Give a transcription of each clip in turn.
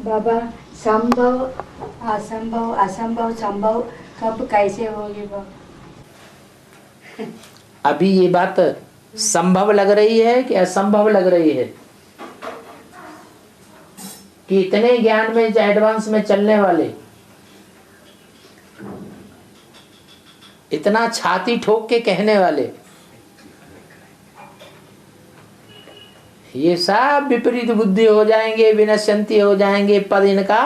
बाबा संभव असंभव असंभव संभव कब कैसे होगी वो? अभी ये बात संभव लग रही है कि असंभव लग रही है? कि इतने ज्ञान में एडवांस में चलने वाले, इतना छाती ठोक के कहने वाले, ये सब विपरीत बुद्धि हो जाएंगे, विनश्यंती हो जाएंगे। पद इनका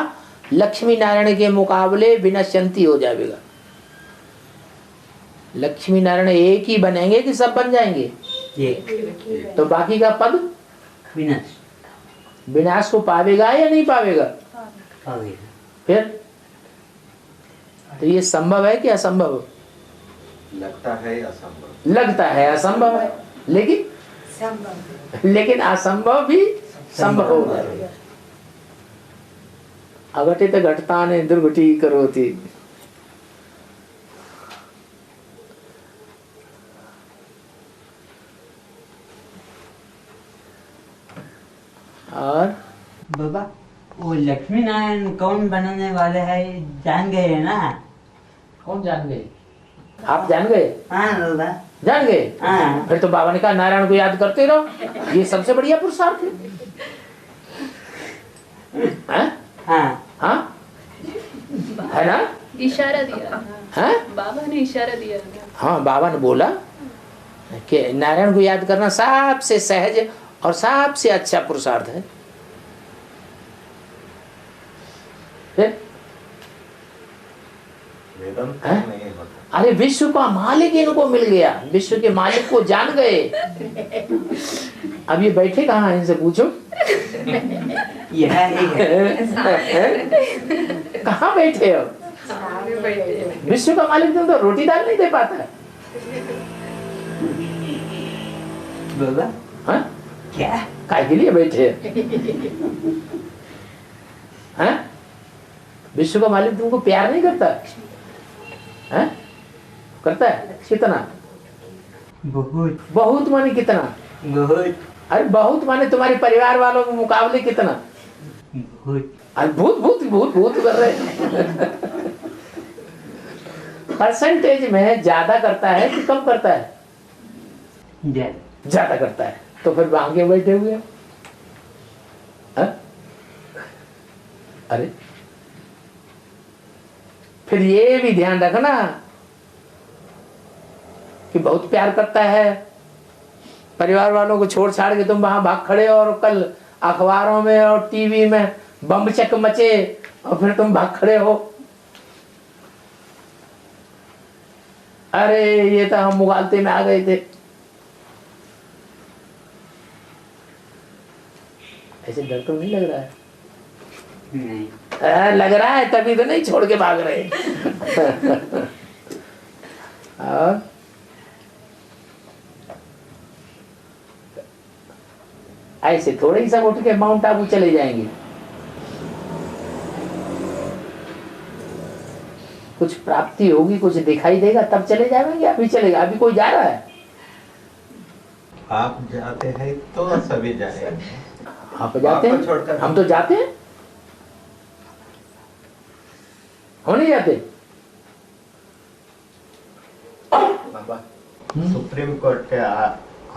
लक्ष्मी नारायण के मुकाबले विनश्यंती हो जाएगा। लक्ष्मी नारायण एक ही बनेंगे कि सब बन जाएंगे? एक। तो बाकी का पद विनाश, विनाश को पावेगा या नहीं पावेगा? पावेगा। फिर तो ये संभव है कि असंभव? लगता है असंभव। लगता है असंभव है, लेकिन संभव, लेकिन असंभव भी संभव हो जाएगा। अघटित घटतानि दुर्घटी करोति। और बाबा वो लक्ष्मी नारायण कौन बनाने वाले हैं जान गए है ना? कौन जान गए? आप जान गए? हाँ बाबा जान गए? हाँ। फिर तो बाबा ने कहा नारायण को याद करते रहो, ये सबसे बढ़िया पुरुषार्थ है। हाँ हाँ है ना? इशारा दिया हाँ बाबा ने, इशारा दिया। हाँ बाबा ने बोला कि नारायण को याद करना सबसे सहज और सबसे अच्छा पुरुषार्थ है। फिर वेदन हैं? नहीं होता। अरे विश्व का मालिक इनको मिल गया, विश्व के मालिक को जान गए। अब ये बैठे कहाँ हैं, इनसे पूछो। यह कहाँ बैठे हो? विश्व का मालिक तुम तो रोटी दाल नहीं दे पाता है। बाबा हाँ क्या काय के लिए बैठे हैं? विश्व का मालिक तुमको प्यार नहीं करता है? करता है? कितना? बहुत बहुत माने कितना? बहुत अरे बहुत माने तुम्हारे परिवार वालों के मुकाबले कितना? बहुत अरे भूत भूत भूत भूत कर रहे। परसेंटेज में ज्यादा करता है कि कम करता है? ज्यादा करता है। तो फिर आगे बैठे हुए हैं। अरे फिर ये भी ध्यान रखना कि बहुत प्यार करता है, परिवार वालों को छोड़ छाड़ के तुम वहां भाग खड़े हो और कल अखबारों में और टीवी में बम चक मचे और फिर तुम भाग खड़े हो। अरे ये तो हम मुगालते में आ गए थे। ऐसे डर तो नहीं लग रहा है? नहीं लग रहा है, तभी तो नहीं छोड़ के भाग रहे। और ऐसे थोड़े ही सब उठ के माउंट आबू चले जाएंगे। कुछ प्राप्ति होगी, कुछ दिखाई देगा तब चले जाएंगे। अभी चलेगा? अभी कोई जा रहा है? आप जाते हैं तो सभी जाएंगे। आप जाते हैं? छोड़कर हम तो जाते हैं। हम नहीं जाते? बाबा सुप्रीम कोर्ट के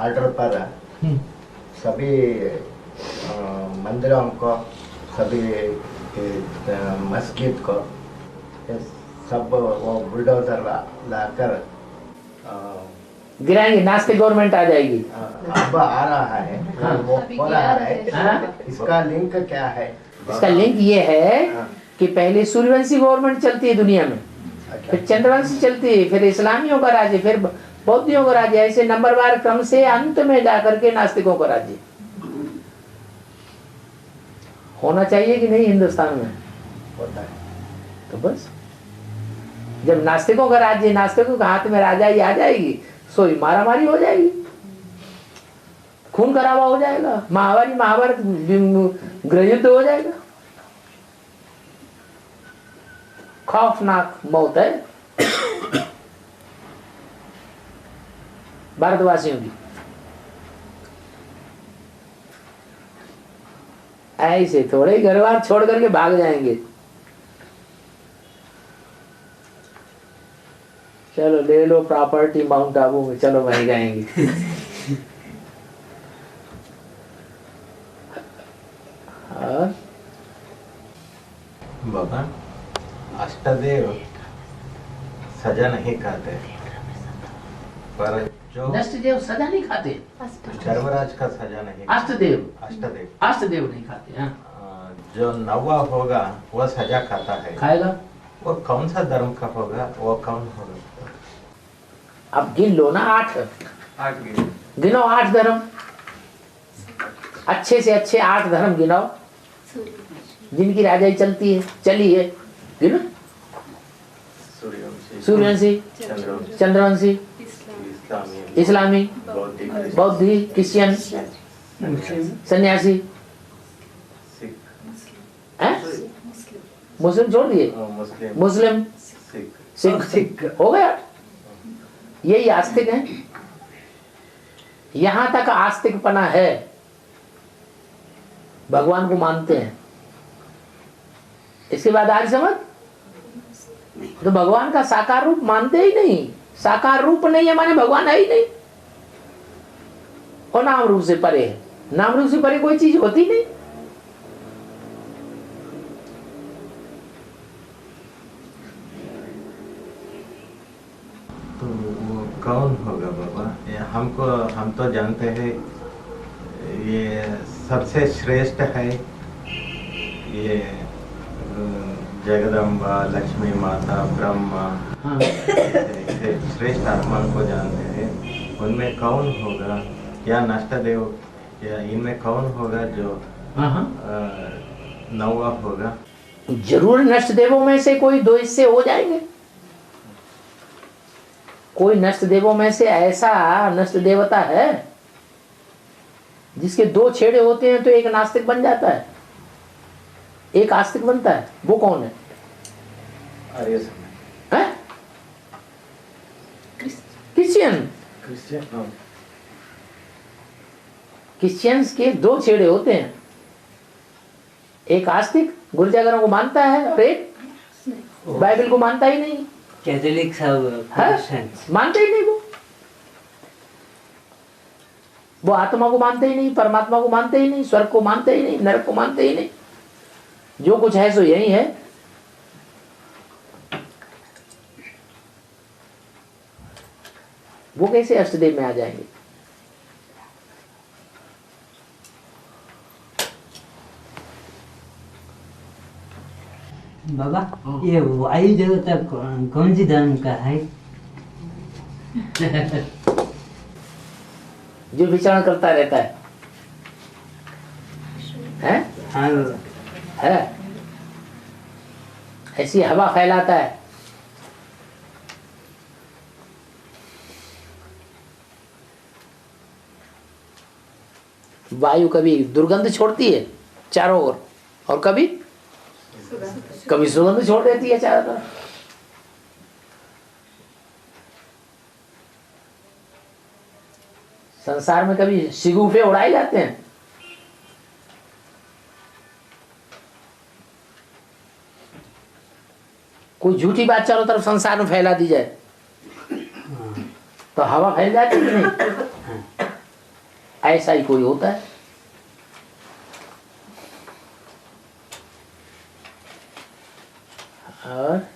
ऑर्डर पर सभी मंदिरों को, सभी मस्जिद को ये सब वो बुलडोजर लाकर गिराएंगे। नास्तिक गवर्नमेंट आ जाएगी। अब आ रहा है। हाँ। वो हो रहा है। हाँ? इसका लिंक क्या है? इसका लिंक ये है हाँ। कि पहले सूर्यवंशी गवर्नमेंट चलती है दुनिया में, फिर चंद्रवंशी चलती है, फिर इस्लामियों का राज्य, फिर बौद्धियों का राज्य, ऐसे नंबरवार क्रम से अंत में जाकर के नास्तिकों का राज्य होना चाहिए कि नहीं हिंदुस्तान में? होता है। तो बस जब नास्तिकों का राज्य, नास्तिकों के हाथ में राजाई आ जाएगी, सोई मारामारी हो जाएगी, खून खराबा हो जाएगा, महामारी महाभारत गृहयुद्ध हो जाएगा। खौफनाक मौत है भारतवासियों की। ऐसे थोड़े घर बार छोड़ करके भाग जाएंगे। चलो ले लो प्रॉपर्टी माउंट आबू में, चलो वहीं जाएंगे। और बाबा अष्टदेव सजा नहीं खाते, पर जो नष्ट देव सजा नहीं खाते, धर्मराज का सजा नहीं, अष्टदेव नहीं खाते। हाँ। जो नवा होगा वो सजा खाता है, खाएगा। वो कौन सा धर्म का होगा, वो कौन होगा? अब गिन लो ना, 8 गिनो, 8 धर्म, अच्छे से अच्छे 8 धर्म गिनाओ जिनकी राजाई चलती है, चली है। गिनो। सूर्यवंशी, चंद्रवंशी, इस्लामी, बौद्धी, क्रिश्चियन, सन्यासी, मुस्लिम छोड़ दिए, मुस्लिम, सिख हो गया। यही आस्तिक है। यहां तक आस्तिकपना है, भगवान को मानते हैं। इसके बाद आर्य समझ, तो भगवान का साकार रूप मानते ही नहीं। साकार रूप नहीं है माने भगवान है ही नहीं, और नाम रूप से परे है। नाम रूप से परे कोई चीज होती नहीं। तो वो कौन होगा बाबा? हम तो जानते हैं ये सबसे श्रेष्ठ है, ये जगदम्बा, लक्ष्मी माता, ब्रह्मा, श्रेष्ठ आत्मा को जानते हैं। उनमें कौन होगा, या नष्टदेव, या इनमें कौन होगा जो नवा होगा? जरूर नष्ट देवों में से कोई 2 हिस्से हो जाएंगे। कोई नष्ट देवों में से ऐसा नष्ट देवता है जिसके 2 छेड़े होते हैं, तो एक नास्तिक बन जाता है, एक आस्तिक बनता है। वो कौन है? क्रिश्चियन। क्रिश्चियंस के 2 छेड़े होते हैं, एक आस्तिक गिरजाघरों को मानता है, और एक बाइबल को मानता ही नहीं। कैथोलिक सब मानते ही नहीं। वो आत्मा को मानते ही नहीं, परमात्मा को मानते ही नहीं, स्वर्ग को मानते ही नहीं, नरक को मानते ही नहीं। जो कुछ है सो यही है। वो कैसे अष्टदेव में आ जाएंगे? बाबा ये वायु देवता कौन सी धर्म का है? जो विचरण करता रहता है, हैं? हाँ है, ऐसी हवा फैलाता है। वायु कभी दुर्गंध छोड़ती है चारों ओर, और कभी सुगंध छोड़ देती है चारों तरफ। संसार में कभी शिगुफे उड़ाए जाते हैं, कोई झूठी बात चारों तरफ संसार में फैला दी जाए तो हवा फैल जाती है नहीं? ऐसा ही कोई होता है। और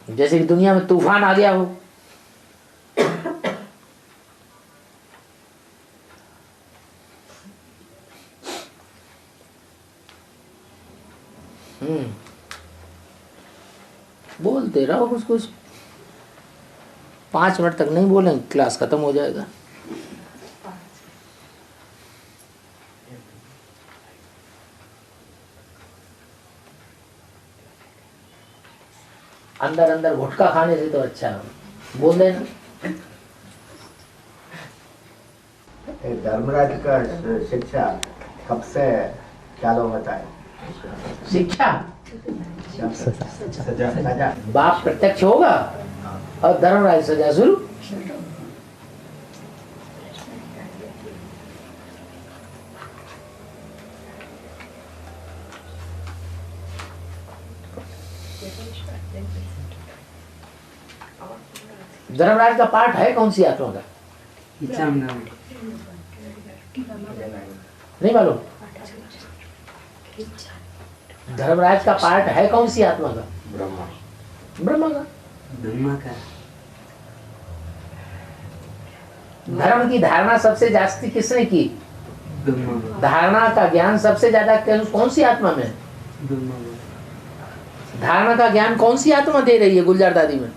जैसे कि दुनिया में तूफान आ गया हो, बोलते रहो कुछ कुछ, 5 मिनट तक नहीं बोलेंगे क्लास खत्म हो जाएगा। अंदर अंदर गुटखा खाने से तो अच्छा है बोल देना। धर्मराज का शिक्षा कब से चालू होता है? शिक्षा सजा बाप प्रत्यक्ष होगा और धर्मराज सजा शुरू। धर्मराज का पार्ट है कौन सी आत्मा का? नहीं मालूम? धर्मराज का पार्ट है कौन सी आत्मा का? ब्रह्मा। ब्रह्मा का। ब्रह्मा का। धर्म की धारणा सबसे जास्ती किसने की? ब्रह्मा। धारणा का ज्ञान सबसे ज्यादा कौन सी आत्मा में? ब्रह्मा। धारणा का ज्ञान कौन सी आत्मा दे रही है गुलजार दादी में?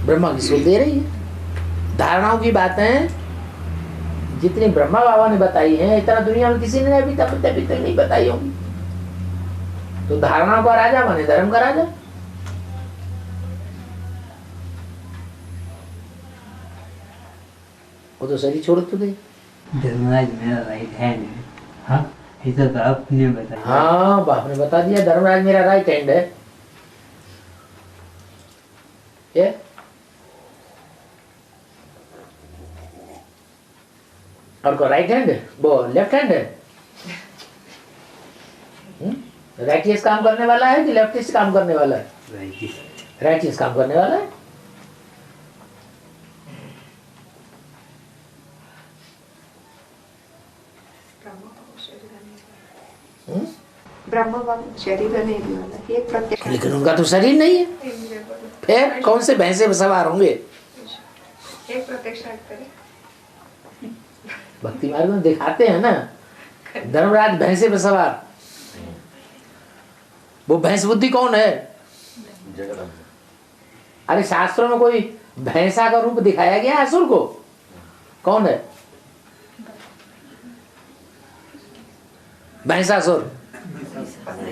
ब्रह्मा की सोच दे रही है। धारणाओं की बातें जितनी ब्रह्मा बाबा ने बताई हैं इतना दुनिया में किसी ने अभी तक नहीं बताई होंगी। तो धारणाओं का राजा बने धर्म का राजा। वो तो शरीर छोड़ तो गई। धर्मराज मेरा राइट हैंड है। हाँ ये तो बाप ने बताया। हाँ बाप ने बता दिया धर्मराज मेरा राइट हैंड है। ये और को राइट हैंड है वो लेफ्ट हैंड है। राइटियस काम करने वाला है कि लेफ्टिस काम करने वाला है? राइटियस काम करने वाला है। ब्रह्म बाबू शरीर नहीं वाला एक प्रत्यक्ष। लेकिन उनका तो शरीर नहीं है, फिर कौन से भैंसे पे सवार होंगे? एक प्रत्यक्ष भक्ति मार्ग में दिखाते हैं ना धर्मराज भैंसे पे सवार। वो भैंस बुद्धि कौन है? अरे शास्त्रों में कोई भैंसा का रूप दिखाया गया है असुर को? कौन है? भैंसासुर,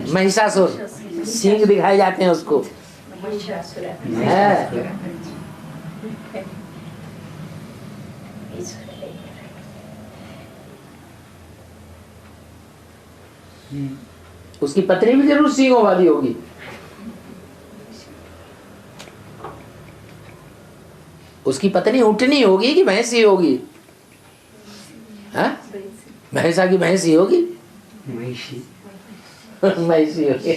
महिषासुर, सिंह दिखाए जाते हैं उसको। है उसकी पत्नी भी जरूर सिंहों वाली होगी। उसकी पत्नी ऊँटनी होगी कि भैंसी होगी? हाँ भैंसा की भैंसी होगी? महिषी। महिषी होगी।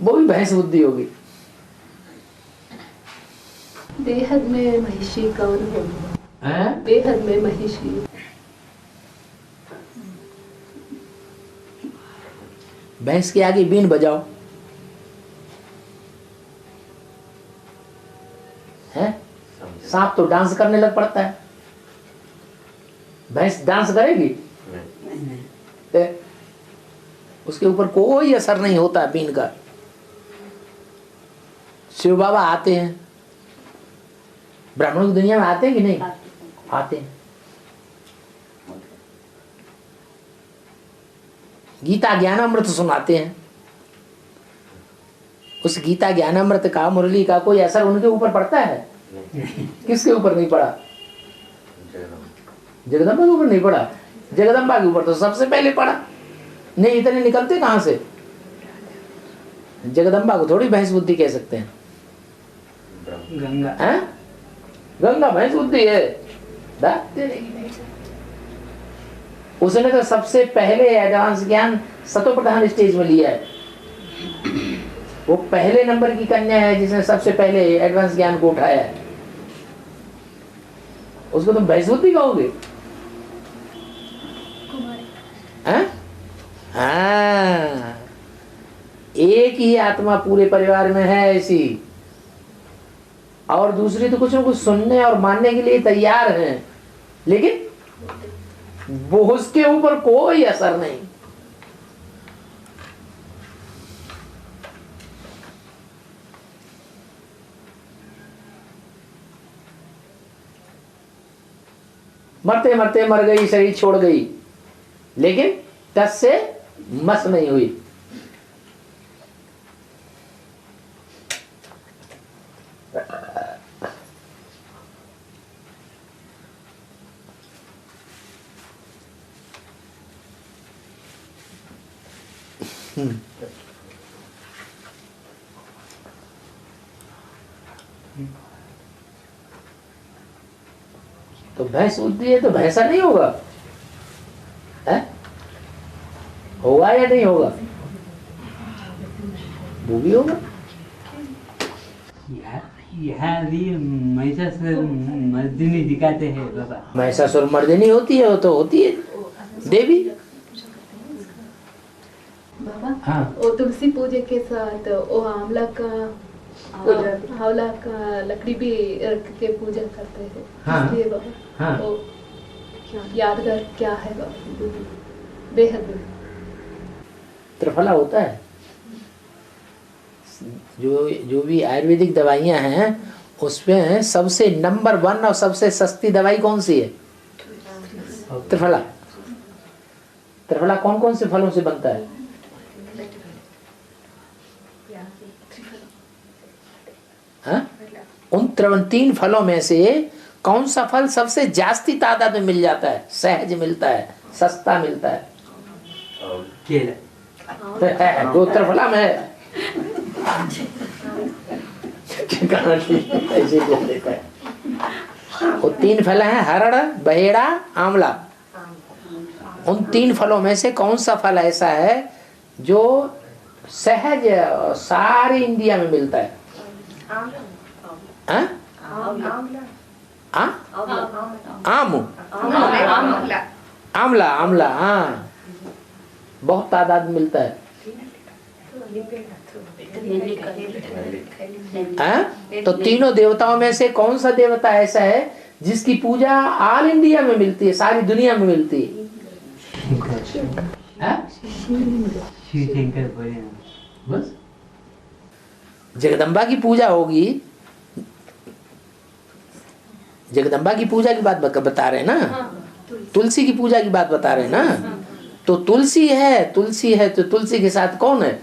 वो भी भैंस बुद्धि होगी। बेहद में महिषी कौन होगी? हैं? बेहद में महिषी। भैंस के आगे बीन बजाओ, है? सांप तो डांस करने लग पड़ता है। भैंस डांस करेगी? तो उसके ऊपर कोई असर नहीं होता बीन का। शिव बाबा आते हैं, ब्राह्मणों की दुनिया में आते हैं कि नहीं? आते हैं। गीता ज्ञानामृत सुनाते हैं। उस गीता ज्ञानामृत का मुरली का कोई असर उनके ऊपर पड़ता है? किसके ऊपर नहीं पड़ा? जगदम्बा के ऊपर नहीं पड़ा। जगदम्बा के ऊपर तो सबसे पहले पड़ा। नहीं इतने निकलते कहां से? जगदम्बा को थोड़ी भैंस बुद्धि कह सकते हैं। गंगा हैं? गंगा भैंस बुद्धि है? उसने तो सबसे पहले एडवांस ज्ञान सतो प्रधान स्टेज में लिया है। वो पहले नंबर की कन्या है जिसने सबसे पहले एडवांस ज्ञान को उठाया है। उसको तुम भैंस बुद्धि कहोगे? हाँ एक ही आत्मा पूरे परिवार में है ऐसी, और दूसरी तो कुछ न कुछ सुनने और मानने के लिए तैयार हैं, लेकिन वो उसके ऊपर कोई असर नहीं। मरते मरते मर गई, शरीर छोड़ गई, लेकिन टस से मस नहीं हुई। तो भैंस बुद्धि है तो भैंसा नहीं होगा? है? होगा या नहीं होगा? वो भी होगा। यहाँ भी महिषासुर मर्दिनी दिखाते हैं बाबा। महिषासुर मर्दिनी होती है, वो तो होती है देवी। बाबा हाँ। वो तुलसी पूजे के साथ वो आंवला का लकड़ी भी रख के पूजा करते हैं। हाँ। इसलिए बाबा हाँ। वो यादगार क्या है बाबा, बेहद त्रिफला होता है। जो भी आयुर्वेदिक दवाइयां हैं उसमें सबसे नंबर 1 और सबसे सस्ती दवाई कौन सी है? त्रिफला। त्रिफला कौन कौन से फलों से बनता है? हाँ? उन 3 फलों में से कौन सा फल सबसे जास्ती तादाद में मिल जाता है, सहज मिलता है, सस्ता मिलता है? केला। जो त्रिफला में है। ऐसे बोल देता है। वो 3 फल हैं, हरड़, बहेड़ा, आंवला। उन 3 फलों में से कौन सा फल ऐसा है जो सहज सारे इंडिया में मिलता है? हाँ? आमला। आमला, हाँ, बहुत तादाद में मिलता है। हाँ? तो तीनों देवताओं में से कौन सा देवता ऐसा है जिसकी पूजा ऑल इंडिया में मिलती है, सारी दुनिया में मिलती है? हाँ? शिव शंकर बोले ना। बस जगदम्बा की पूजा होगी। जगदम्बा की पूजा की बात बता रहे हैं ना, तुलसी की पूजा की बात बता रहे हैं ना। तो तुलसी है तो तुलसी के साथ कौन है?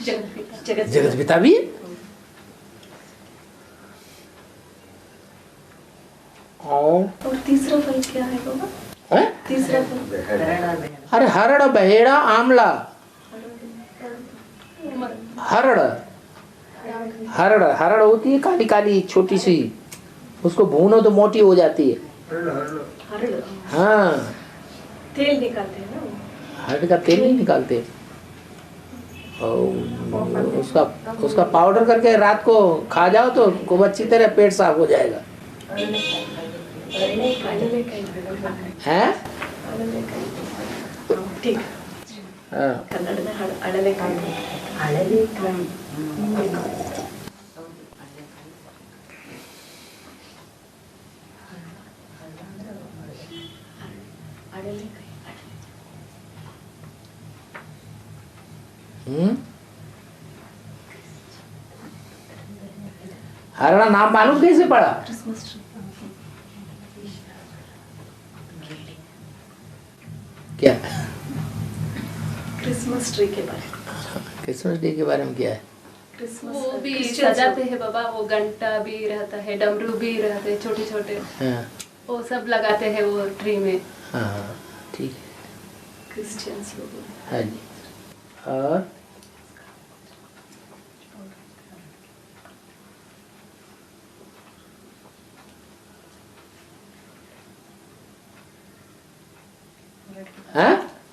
जगत पिता भी। और तीसरा फल क्या है बाबा? है? तीसरा फल अरे हरड़, बहेड़ा, आमला। हरड़ हरड़ होती है काली काली छोटी सी, उसको भूनो तो मोटी हो जाती है। हाँ, तेल निकालते हैं ना। हरड़ का तेल नहीं निकालते, और उसका पाउडर करके रात को खा जाओ तो खूब अच्छी तरह पेट साफ हो जाएगा। हैं? ठीक। हाँ। कन्नड़ में अड़लेकाಯಿ। हरड़ा नाम मालूम कैसे पड़ा? क्या? क्रिसमस ट्री के बारे में। क्रिसमस डे के बारे में क्या है? वो भी सजाते हैं बाबा, वो घंटा भी रहता है, डमरू भी रहते हैं छोटे छोटे। हाँ। वो सब लगाते हैं वो ट्री में। हाँ, ठीक है। क्रिश्चियंस लोग। हाँ जी। और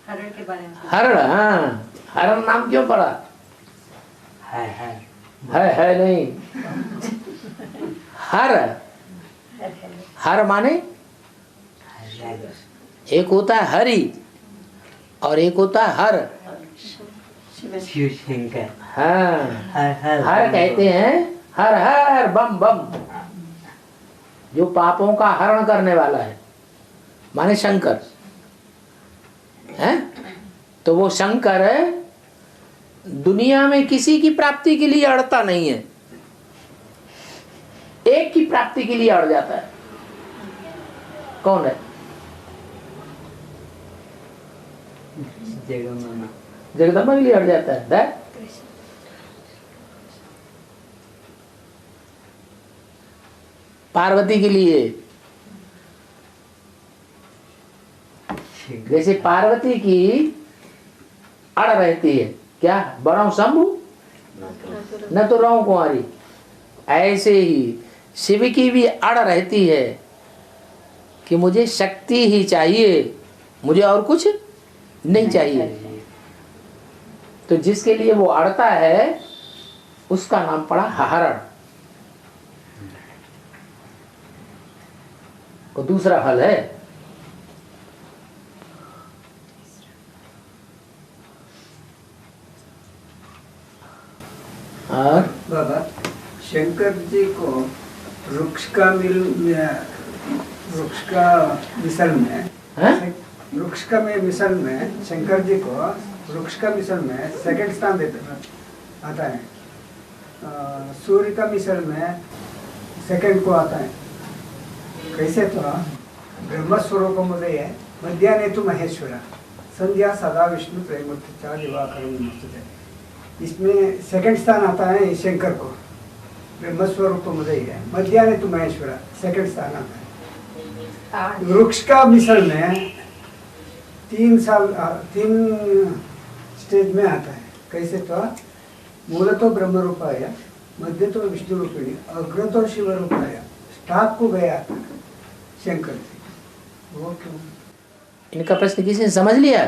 हरड़ के बारे में। हरड़, हाँ, हरड़ नाम क्यों पड़ा? है नहीं। हर माने एक होता है हरि और एक होता है हर। शिव शंकर। हाँ, हर कहते हैं हर हर बम बम, जो पापों का हरण करने वाला है, माने शंकर है। तो वो शंकर दुनिया में किसी की प्राप्ति के लिए अड़ता नहीं है, एक की प्राप्ति के लिए अड़ जाता है। कौन है? जगदम्बा के लिए अड़ जाता है। पार्वती के लिए, जैसे पार्वती की अड़ रहती है, क्या बराऊ शंभु न तो रहूं कुंवारी, ऐसे ही शिव की भी अड़ रहती है कि मुझे शक्ति ही चाहिए, मुझे और कुछ नहीं चाहिए। तो जिसके लिए वो अड़ता है उसका नाम पड़ा हरण। वो दूसरा फल है। और बाबा शंकर जी को वृक्ष का मिसल में वृक्ष का मिसल में शंकर जी को वृक्ष का मिसल में सेकंड स्थान देते आता है। सूर्य का मिसल में सेकंड को आता है। कैसे तो ब्रह्म स्वरूप मुदय मध्याह्ने तो महेश्वर संध्या सदा विष्णु प्रेमूर्ति दिवाकरम। इसमें सेकंड स्थान आता है शंकर को, ब्रह्म स्वरूप मुदय है, मध्याह्ने तो महेश्वर सेकंड स्थान आता है। वृक्ष का मिसल में 3 स्टेज में आता है। कैसे तो मूल तो ब्रह्म रूपाय, मध्य तो विष्णु रूपिणी, अग्र तो शिव रूपाय, स्टाफ को गया शंकर जी। वो क्यों? इनका प्रश्न किसी ने समझ लिया?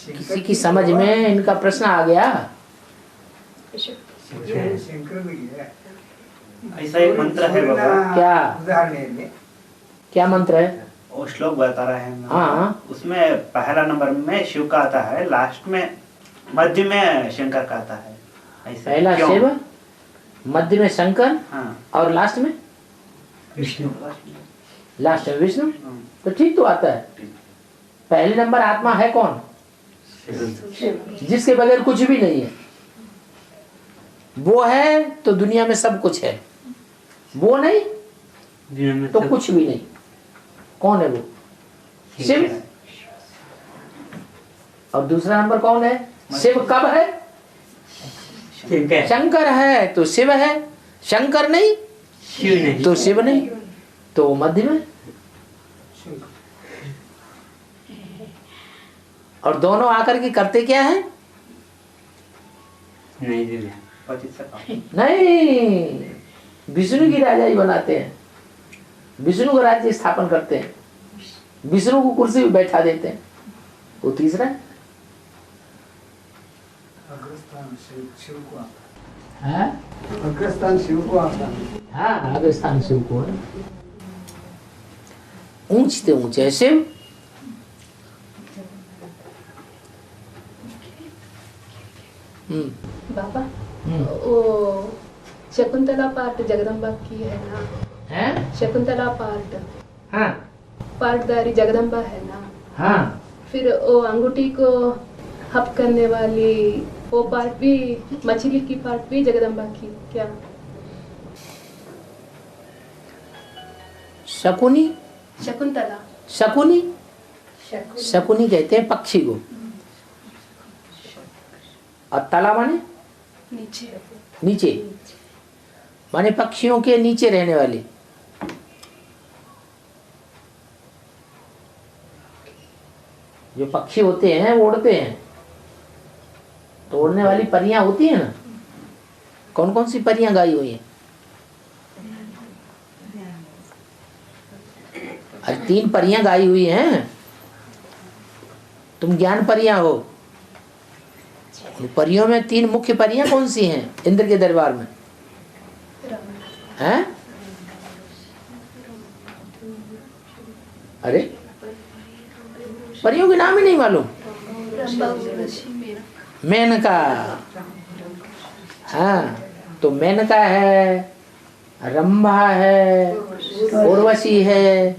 किसी की समझ में इनका प्रश्न आ गया? शंकर भी है। ऐसा एक मंत्र है बाबा। क्या उदाहरण क्या मंत्र है? वो श्लोक बता रहे हैं। हाँ, उसमें पहला नंबर में शिव का आता है, लास्ट में मध्य में शंकर का आता है। ऐसा पहला क्यों? शिव, मध्य में शंकर, हाँ, और लास्ट में विष्णु। लास्ट में विष्णु। तो ठीक तो आता है। पहले नंबर आत्मा है कौन? जिसके बगैर कुछ भी नहीं है। वो है तो दुनिया में सब कुछ है, वो नहीं दुनिया में तो सब- कुछ भी नहीं। कौन है वो? शिव। और दूसरा नंबर कौन है? शिव कब है? ठीक है। शंकर है तो शिव है, शंकर नहीं शिव नहीं। तो शिव नहीं, तो मध्य में। और दोनों आकर के करते क्या है? नहीं दिव्या। पतित सका। नहीं, विष्णु की राजाई बनाते हैं, विष्णु का राज्य स्थापन करते हैं, विष्णु को कुर्सी पे बैठा देते हैं। वो तीसरा है। अग्रस्थान शिव को आता हाँ? है। अग्रस्थान शिव को आता है। हाँ, राजस्थान शिव को है। ऊंचते ऊंचे शिव, बाबा वो शकुंतला पार्ट जगदम्बा की है ना? हैं? शकुंतला पार्ट हाँ पार्टदारी जगदम्बा है ना? हाँ, फिर वो अंगूठी को हप करने वाली वो पार्ट भी, मछली की पार्ट भी जगदम्बा की क्या? शकुनी। शकुंतला। शकुनी, शकुनी कहते हैं पक्षी को। और तला माने नीचे। नीचे, माने पक्षियों के नीचे रहने वाली। जो पक्षी होते हैं वो उड़ते हैं, तो उड़ने वाली परियां होती हैं ना। कौन कौन सी परियां गाई हुई हैं? अरे 3 परियां गाई हुई हैं। तुम ज्ञान परियां हो। उन परियों में 3 मुख्य परियां कौन सी हैं इंद्र के दरबार में? हैं? अरे परियों के नाम ही नहीं मालूम। मेनका। हाँ, तो मेनका है, रंभा है, उर्वशी है।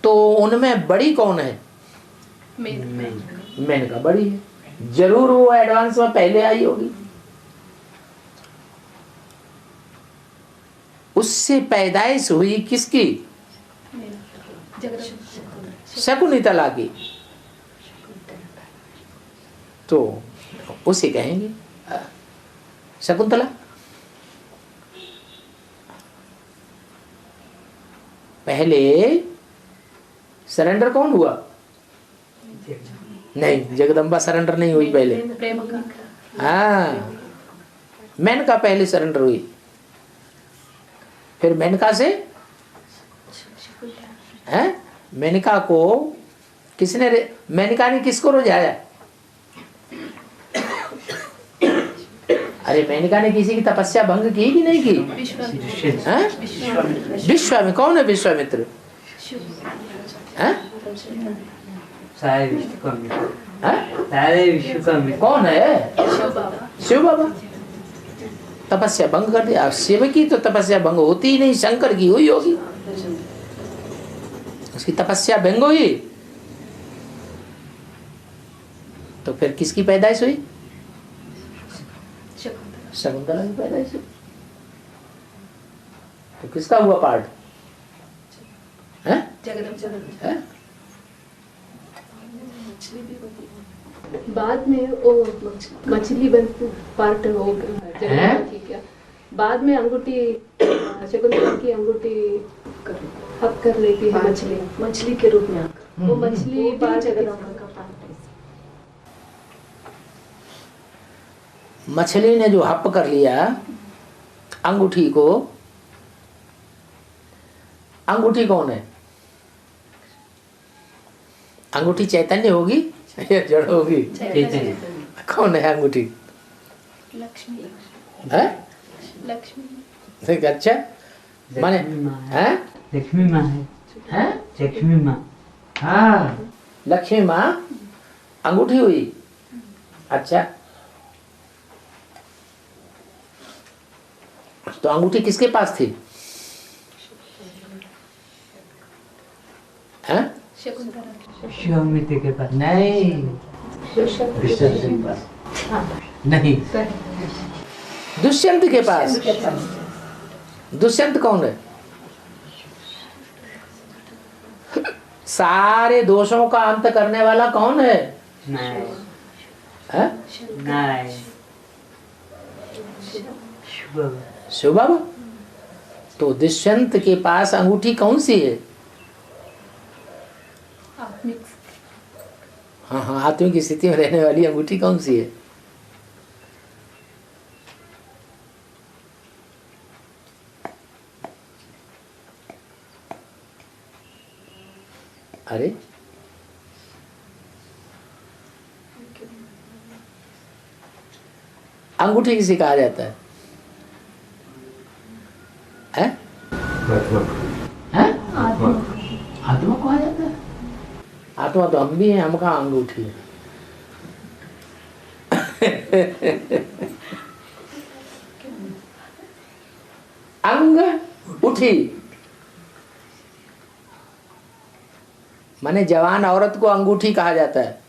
तो उनमें बड़ी कौन है? मेनका बड़ी है। जरूर वो एडवांस में पहले आई होगी। उससे पैदाइश हुई किसकी? शकुंतला की। तो उसे कहेंगे शकुंतला। पहले सरेंडर कौन हुआ? नहीं, जगदम्बा सरेंडर नहीं हुई पहले। हाँ, मेनका पहले सरेंडर हुई। फिर मेनका से हैं? मेनका को किसने मेनका ने किसको रुझाया? अरे मेनका ने किसी की तपस्या भंग की कि नहीं की? हैं? विश्वामित्र कौन है? विश्वामित्र हैं? सारे विश्व का मित्र, हैं? सारे विश्व का मित्र कौन है? शिव बाबा। तपस्या भंग कर दिया। शिव की तो तपस्या भंग होती ही नहीं, शंकर की हुई होगी, उसकी तपस्या भंग हुई। तो फिर किसकी पैदाइश हुई? शकुंतला की पैदाइश हुई। तो किसका हुआ पार्ट है? है? बाद में वो मछली बन पार्ट हो गया। ठीक है, बाद में अंगूठी शकुंतला की अंगूठी हक कर लेती है मछली, मछली के रूप में आकर वो मछली पार्ट जगदम्बा का पार्ट है। मछली ने जो हप कर लिया अंगूठी को, अंगूठी कौन है? अंगूठी चैतन्य होगी या जड़ होगी? चैतन्य। कौन है अंगूठी? लक्ष्मी है? लक्ष्मी। अच्छा माने है? लक्ष्मी माँ है, लक्ष्मी माँ। हाँ, लक्ष्मी माँ अंगूठी हुई। अच्छा, तो अंगूठी किसके पास थी? हैं? विश्वामित्र के पास नहीं, दुष्यंत के पास नहीं, दुष्यंत के पास। दुष्यंत कौन है? सारे दोषों का अंत करने वाला कौन है? नारायण। नारायण शिव बाबा। तो दुष्यंत के पास अंगूठी कौन सी है? हाँ हाँ, आत्मिक स्थिति में रहने वाली अंगूठी कौन सी है? अरे अंगूठी किसे कहा जाता है? हैं? हैं? आत्मा कहा जाता है। आत्मा तो हम भी हैं, हम कहाँ अंगूठी है। अंग उठी माने जवान औरत को अंगूठी कहा जाता है,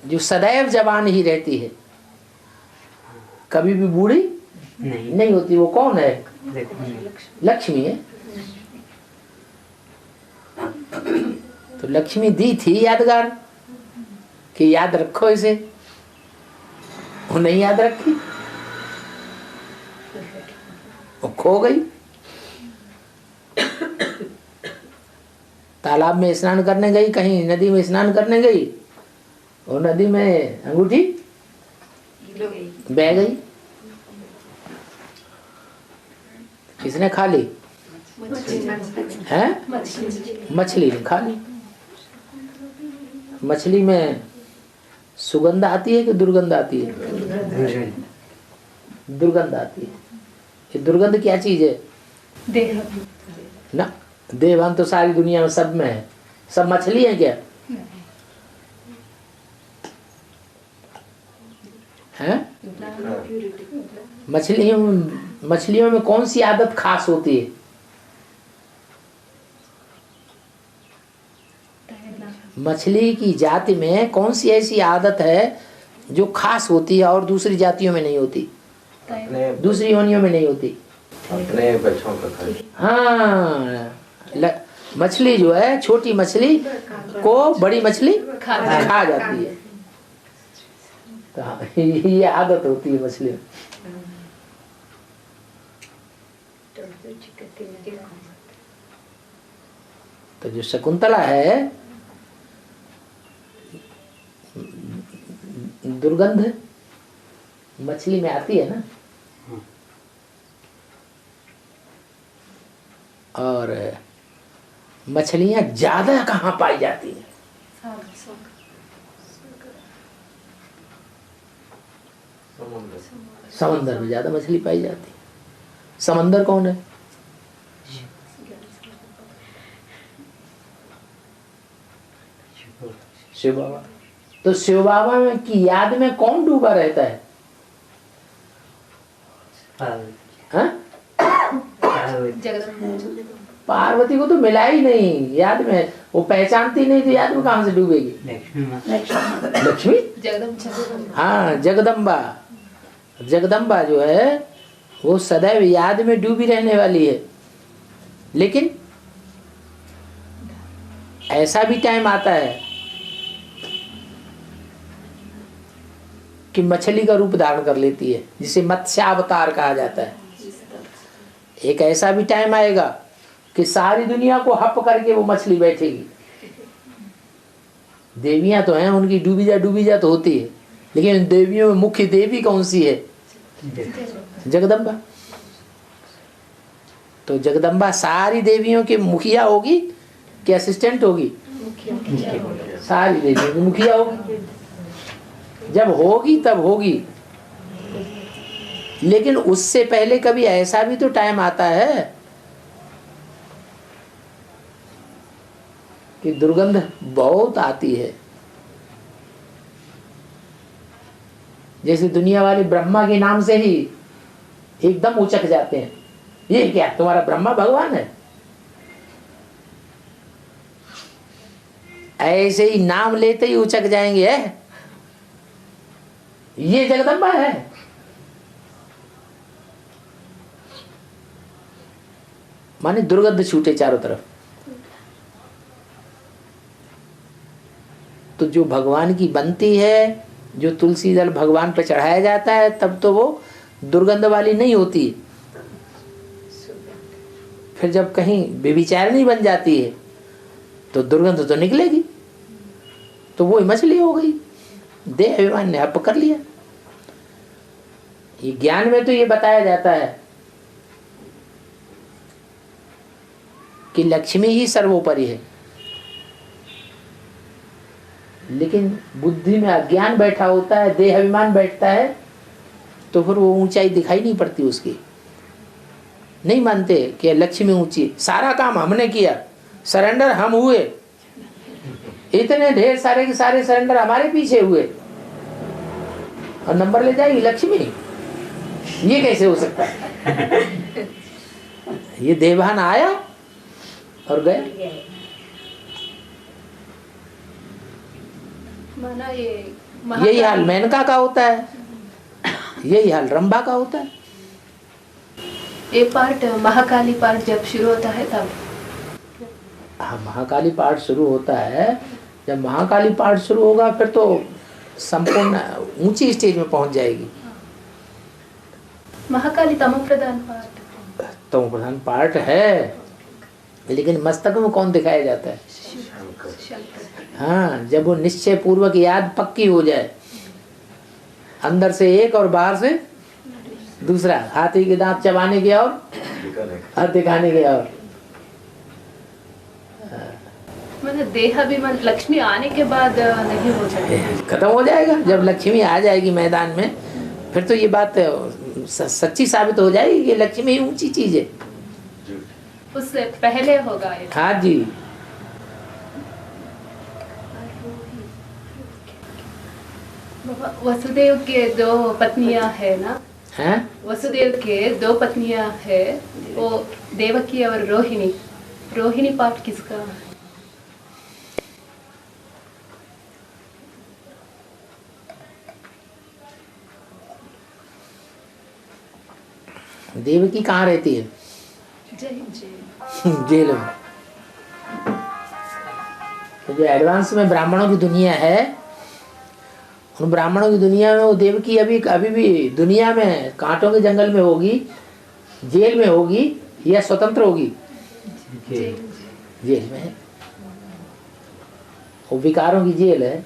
जो सदैव जवान ही रहती है, कभी भी बूढ़ी नहीं होती। वो कौन है? लक्ष्मी है। तो लक्ष्मी दी थी यादगार कि याद रखो इसे, वो नहीं याद रखी, वो खो गई। तालाब में स्नान करने गई, कहीं नदी में स्नान करने गई, वो नदी में अंगूठी बह गई। किसने खा ली? हैं? मछली ने खा ली। मछली में सुगंध आती है कि दुर्गंध आती है? दुर्गंध आती है। ये दुर्गंध क्या चीज है? ना, देवभान तो सारी दुनिया में सब में है। सब मछली है क्या? हैं? मछलियों में कौन सी आदत खास होती है? मछली की जाति में कौन सी ऐसी आदत है जो खास होती है और दूसरी जातियों में नहीं होती, दूसरी योनियों में नहीं होती? अपने बच्चों का खाए। हाँ, मछली जो है, छोटी मछली को बड़ी मछली खा जाती है। तो ये आदत होती है मछली में। तो जो शकुंतला है, दुर्गंध मछली में आती है ना, और मछलियां ज्यादा कहाँ पाई जाती हैं? समंदर में ज्यादा मछली पाई जाती है। समंदर कौन है? शिव बाबा। तो शिव बाबा में की याद में कौन डूबा रहता है? हाँ? पार्वती को तो मिला ही नहीं याद में, वो पहचानती नहीं तो याद में कहां से डूबेगी? लक्ष्मी। हाँ, जगदम्बा। जगदम्बा जो है वो सदैव याद में डूबी रहने वाली है। लेकिन ऐसा भी टाइम आता है कि मछली का रूप धारण कर लेती है, जिसे मत्स्यावतार कहा जाता है। एक ऐसा भी टाइम आएगा कि सारी दुनिया को हप करके वो मछली बैठेगी। देवियां तो हैं, उनकी डूबी जा तो होती है, लेकिन देवियों में मुख्य देवी कौन सी है? जगदम्बा। तो जगदम्बा सारी देवियों की मुखिया होगी कि असिस्टेंट होगी? सारी देवियों की मुखिया होगी। जब होगी तब होगी। लेकिन उससे पहले कभी ऐसा भी तो टाइम आता है कि दुर्गंध बहुत आती है। जैसे दुनिया वाले ब्रह्मा के नाम से ही एकदम उचक जाते हैं। ये क्या तुम्हारा ब्रह्मा भगवान है? ऐसे ही नाम लेते ही उचक जाएंगे, है ये जगदम्बा है। माने दुर्गंध छूटे चारों तरफ। तो जो भगवान की बनती है, जो तुलसी दल भगवान पे चढ़ाया जाता है, तब तो वो दुर्गंध वाली नहीं होती। फिर जब कहीं व्यभिचारिणी बन जाती है तो दुर्गंध तो निकलेगी। तो वो मछली हो गई, देह अभिमान ने हप कर लिया। ये ज्ञान में तो ये बताया जाता है कि लक्ष्मी ही सर्वोपरि है, लेकिन बुद्धि में अज्ञान बैठा होता है, देह अभिमान बैठता है, तो फिर वो ऊंचाई दिखाई नहीं पड़ती उसकी। नहीं मानते कि लक्ष्मी ऊंची। सारा काम हमने किया, सरेंडर हम हुए, इतने ढेर सारे के सारे सरेंडर हमारे पीछे हुए, और नंबर ले जाएगी लक्ष्मी। ये कैसे हो सकता है? ये देवान आया और गया। माना ये यही हाल मेनका का होता है, यही हाल रंभा का होता है। ये पार्ट महाकाली पार्ट जब शुरू होता है तब। हाँ, महाकाली पार्ट शुरू होता है। जब महाकाली पार्ट शुरू होगा फिर तो संपूर्ण ऊंची स्टेज में पहुंच जाएगी। महाकाली तमो प्रधान पार्ट। तमो प्रधान पार्ट है, लेकिन मस्तक में कौन दिखाया जाता है? हाँ, जब वो निश्चय पूर्वक याद पक्की हो जाए, अंदर से एक और बाहर से दूसरा, हाथी के दांत चबाने के और दिखाने के और। मतलब देह अभिमान लक्ष्मी आने के बाद नहीं हो जाएगा, खत्म हो जाएगा। जब लक्ष्मी आ जाएगी मैदान में, फिर तो ये बात सच्ची साबित हो जाएगी कि लक्ष्मी ऊंची चीज है। उससे पहले होगा ये। हाँ जी। वसुदेव के दो पत्नियां है ना? हैं? वसुदेव के दो पत्नियां है, वो देवकी और रोहिणी। रोहिणी पार्ट किसका है? देवकी कहाँ रहती है? जेल में। तो जो एडवांस में ब्राह्मणों की दुनिया है, उन ब्राह्मणों की दुनिया में वो देवकी अभी भी दुनिया में कांटों के जंगल में होगी, जेल में होगी, या स्वतंत्र होगी? जेल में है। वो विकारों की जेल है,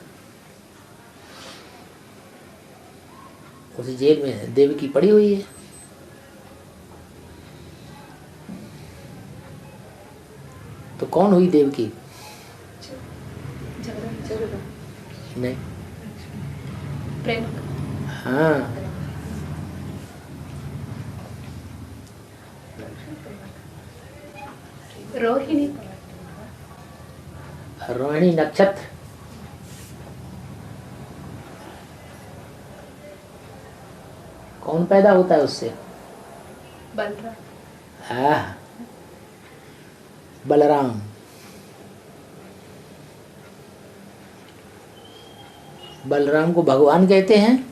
उस जेल में देवकी पड़ी हुई है। तो कौन हुई देवकी? नहीं। प्रेम। हाँ, रोहिणी रोहिणी नक्षत्र, कौन पैदा होता है उससे? बलराम। बलराम। बलराम को भगवान कहते हैं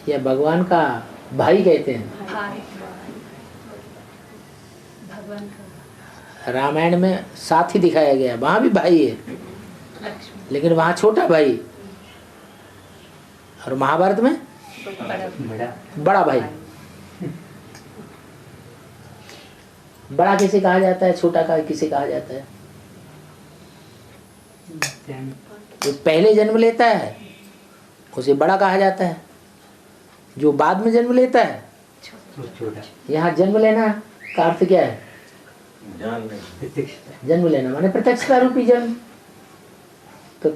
या भगवान का भाई कहते हैं? भाई भगवान का। रामायण में साथ ही दिखाया गया, वहां भी भाई है लक्ष्मी लेकिन वहां छोटा भाई, और महाभारत में बड़ा भाई। बड़ा किसे कहा जाता है, छोटा का किसे कहा जाता है? जो पहले जन्म लेता है उसे बड़ा कहा जाता है, जो बाद में जन्म लेता है यहाँ जन्म लेना का अर्थ क्या है? जन्म लेना माने प्रत्यक्षता रूपी जन्म। तो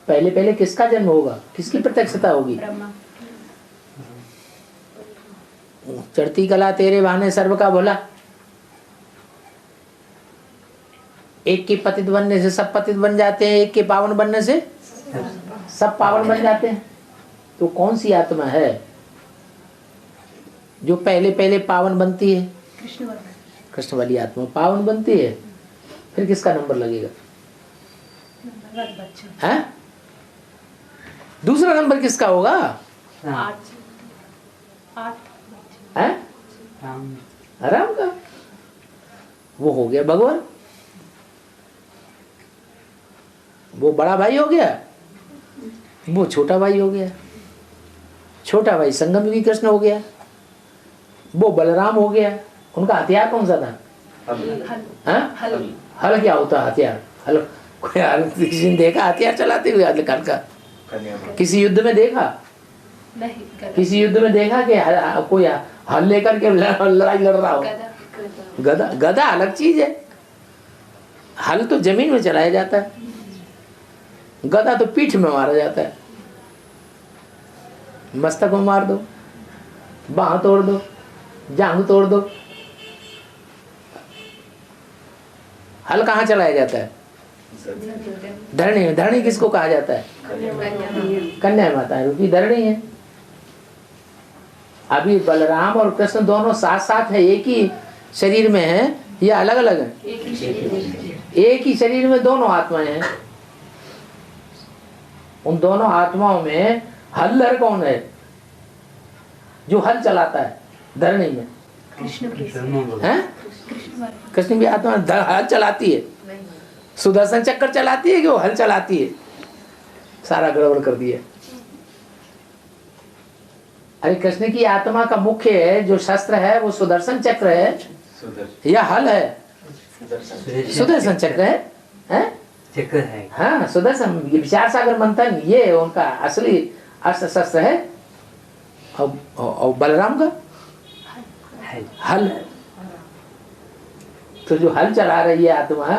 पहले पहले किसका जन्म होगा, किसकी प्रत्यक्षता होगी? चढ़ती कला तेरे बहाने सर्व का भोला। एक के पतित बनने से सब पतित बन जाते हैं, एक के पावन बनने से सब पावन बन जाते हैं। तो कौन सी आत्मा है जो पहले पहले पावन बनती है? कृष्ण वाली आत्मा पावन बनती है। फिर किसका नंबर लगेगा? है? दूसरा नंबर किसका होगा? है? राम का। वो हो गया भगवान, वो बड़ा भाई हो गया, वो छोटा भाई हो गया। छोटा भाई संगम युगी कृष्ण हो गया, वो बलराम हो गया। उनका हथियार कौन सा था? हल क्या होता है हथियार? हल कोई किसी ने देखा हथियार चलाते हुए? हल का किसी युद्ध में देखा? नहीं। किसी युद्ध में देखा कि कोई हल लेकर के लड़ाई लड़ रहा हो? गदा। गदा अलग चीज है, हल तो जमीन में चलाया जाता है, गदा तो पीठ में मारा जाता है। मस्तक में मार दो, बाह तोड़ दो, जांग तोड़ दो। हल कहाँ चलाया जाता है? धरणी में। धरणी किसको कहा जाता है? कन्या माता रूपी धरणी है। अभी बलराम और कृष्ण दोनों साथ साथ है, एक ही शरीर में है या अलग अलग है? एक ही शरीर में दोनों आत्माएं हैं। उन दोनों आत्माओं में हल्लर कौन है जो हल चलाता है धरणी में? कृष्ण की आत्मा हल चलाती है, सुदर्शन चक्कर चलाती है कि वो हल चलाती है? सारा गड़बड़ कर दिया। अरे कृष्ण की आत्मा का मुख्य है जो शस्त्र है वो सुदर्शन चक्र है या हल है? सुदर्शन चक्र है, चक्र है। हाँ सुदर्शन विचार सागर मंथन ये उनका असली अस्त्र शस्त्र है। और बलराम का हल। तो जो हल चला रही है आत्मा,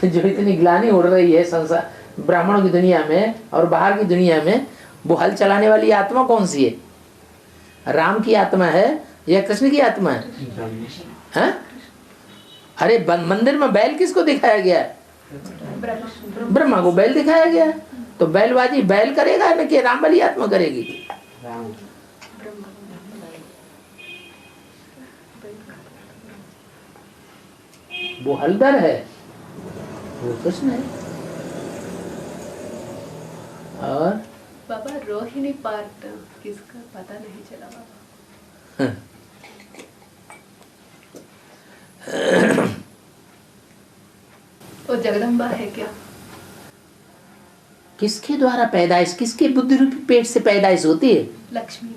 जो इतनी ग्लानि उड़ रही है संसार ब्राह्मणों की दुनिया में और बाहर की दुनिया में, वो हल चलाने वाली आत्मा कौन सी है? राम की आत्मा है या कृष्ण की आत्मा है? हाँ? अरे मंदिर में बैल किसको दिखाया गया है? ब्रह्मा को बैल दिखाया गया। तो बैलबाजी बैल करेगा न कि राम वाली आत्मा करेगी? वो हलदर है, वो कृष्ण है। और बाबा रोहिणी पार्ट किसका पता नहीं चला बाबा। वो जगदम्बा है क्या? किसके द्वारा पैदाइश, किसके बुद्धि रूपी पेट से पैदाइश होती है? लक्ष्मी।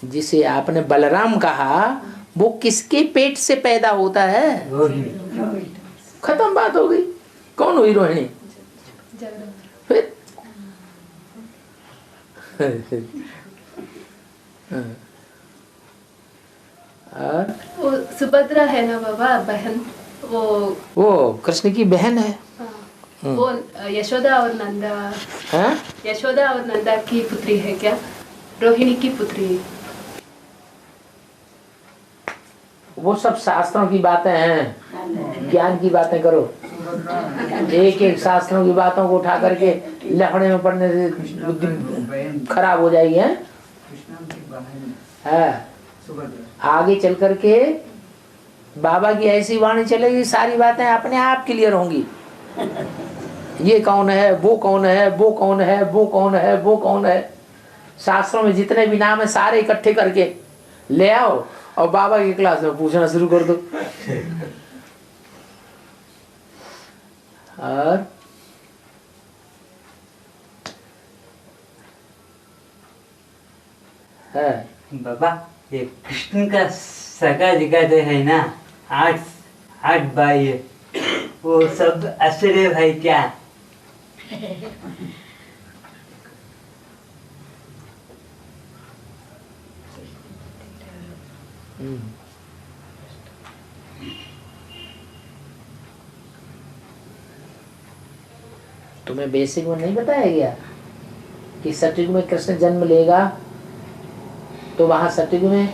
जिसे आपने बलराम कहा वो किसके पेट से पैदा होता है? खत्म बात हो गई। कौन हुई रोहिणी? फिर वो सुभद्रा है ना बाबा, बहन। वो कृष्ण की बहन है। वो यशोदा और नंदा। हाँ? यशोदा और नंदा की पुत्री है क्या? रोहिणी की पुत्री। वो सब शास्त्रों की बातें हैं, ज्ञान की बातें करो। एक एक शास्त्रों की बातों को उठा करके लफड़े में पड़ने से बुद्धि खराब हो जाएगी है। आगे चल करके बाबा की ऐसी वाणी चलेगी, सारी बातें अपने आप क्लियर होंगी। ये कौन है, वो कौन है, वो कौन है, वो कौन है, वो कौन है। शास्त्रों में जितने भी नाम है सारे इकट्ठे करके ले आओ और बाबा की क्लास में पूछना शुरू कर दो। और है बाबा, ये कृष्ण का सगा दिखाते है ना, 8 भाई है, वो सब असली भाई क्या? तुम्हें बेसिक में नहीं बताया गया कि सतयुग में कृष्ण जन्म लेगा तो वहां सतयुग में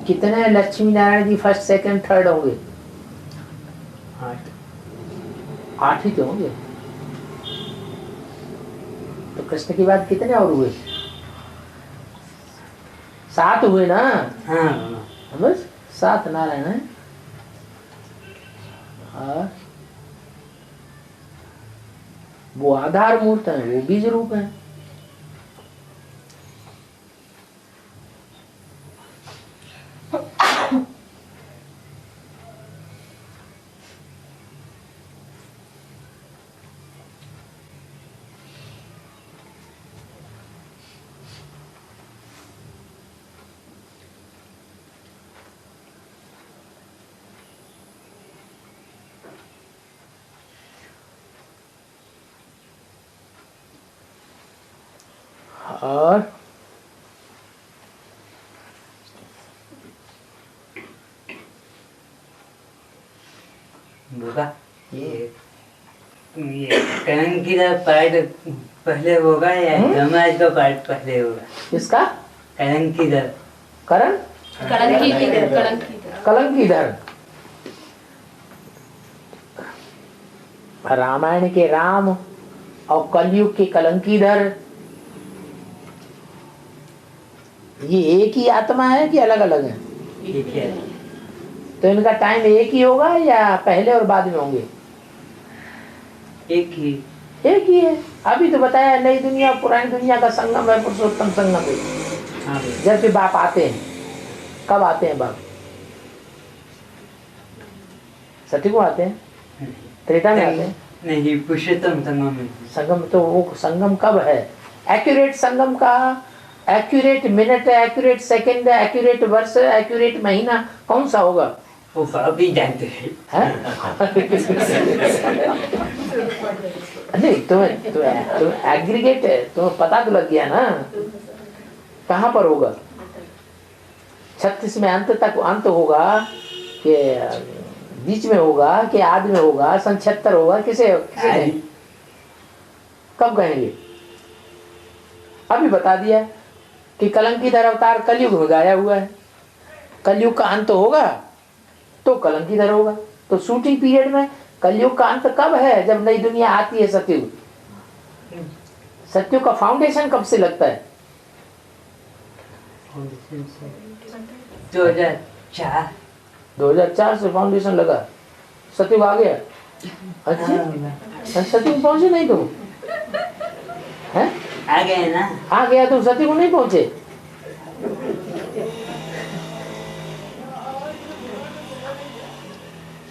कितने Lakshmi Narayan ji first second third होंगे? 8 ही तो होंगे। तो कृष्ण के बाद कितने और हुए? 7 हुए ना। हाँ बस 7 नारायण है। और वो आधार मूर्त है, वो बीज रूप है। और बाबा, ये कलंकी का पार्ट पहले होगा या समाज का पार्ट पहले होगा? किसका? कलंकीधर। करण कलंकीधर। रामायण के राम और कलयुग के कलंकीधर, ये एक ही आत्मा है कि अलग अलग है? ठीक है। तो इनका टाइम एक ही होगा या पहले और बाद में होंगे? एक ही है। अभी तो बताया नई दुनिया पुरानी दुनिया का संगम है, पुरुषोत्तम संगम है। हाँ। जब भी बाप आते हैं, कब आते हैं बाप? सतयुग में आते हैं, त्रेता में आते हैं? नहीं, पुरुषोत्तम संगम में। संगम तो वो संगम कब है? एक्यूरेट संगम का accurate minute, accurate second, accurate वर्ष, एक्यूरेट महीना कौन सा होगा? वो अभी जानते हैं। नहीं तुम एग्रीगेट है, तुम्हें पता तो लग गया ना कहाँ पर होगा? 36 में अंत तक अंत होगा कि बीच में होगा कि आदि में होगा, सन 76 होगा, किसे कब कहेंगे? अभी बता दिया कि कलंकीधर अवतार कलयुग में गाया हुआ है। कलयुग का अंत होगा तो कलंकीधर होगा। तो शूटिंग पीरियड में कलयुग का अंत कब है? जब नई दुनिया आती है सतयुग। सतयुग का फाउंडेशन कब से लगता है? 2004 से फाउंडेशन लगा, सतयुग आ गया। अच्छा, सतयुग पहुंचे नहीं तुम? हैं? आ गए ना? आ गया तुम, सतयुग नहीं पहुंचे।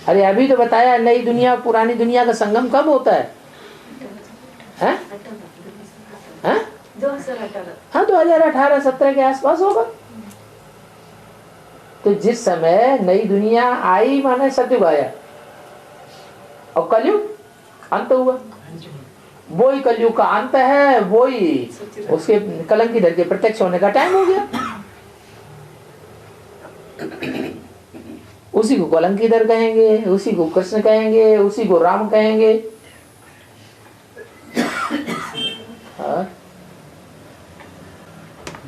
अरे अभी तो बताया नई दुनिया पुरानी दुनिया का संगम कब होता है? हैं? हैं? 2018। हाँ 2018-17 के आसपास होगा। तो जिस समय नई दुनिया आई माने सतयुग आया और कलयुग अंत हुआ। वो ही कलयुग का अंत है, वो ही उसके कलंकीधर के प्रत्यक्ष होने का टाइम हो गया। उसी को कलंकीधर कहेंगे, उसी को कृष्ण कहेंगे, उसी को राम कहेंगे।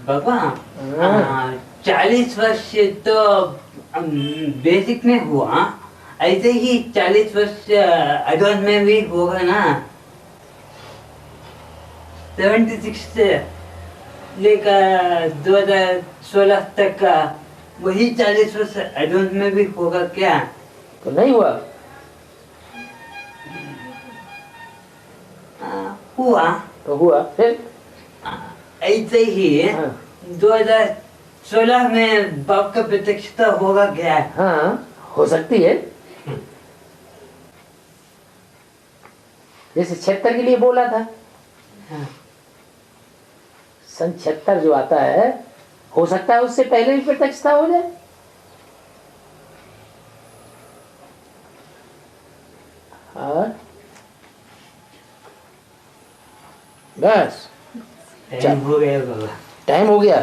बाबा 40 वर्ष तो बेसिक में हुआ, ऐसे ही 40 वर्ष एडवांस में भी होगा ना। 76 से लेकर 2016 तक का वही 40 वर्ष एडवांस में भी होगा क्या? तो नहीं हुआ? हुआ तो हुआ फिर? ऐसे ही हाँ। 2016 में बाप का प्रत्यक्षता होगा क्या? हाँ हो सकती है, जैसे 76 के लिए बोला था। हाँ। सन 76 जो आता है, हो सकता है उससे पहले भी प्रत्यक्षता हो जाए। और बस टाइम हो गया बाबा। टाइम हो गया।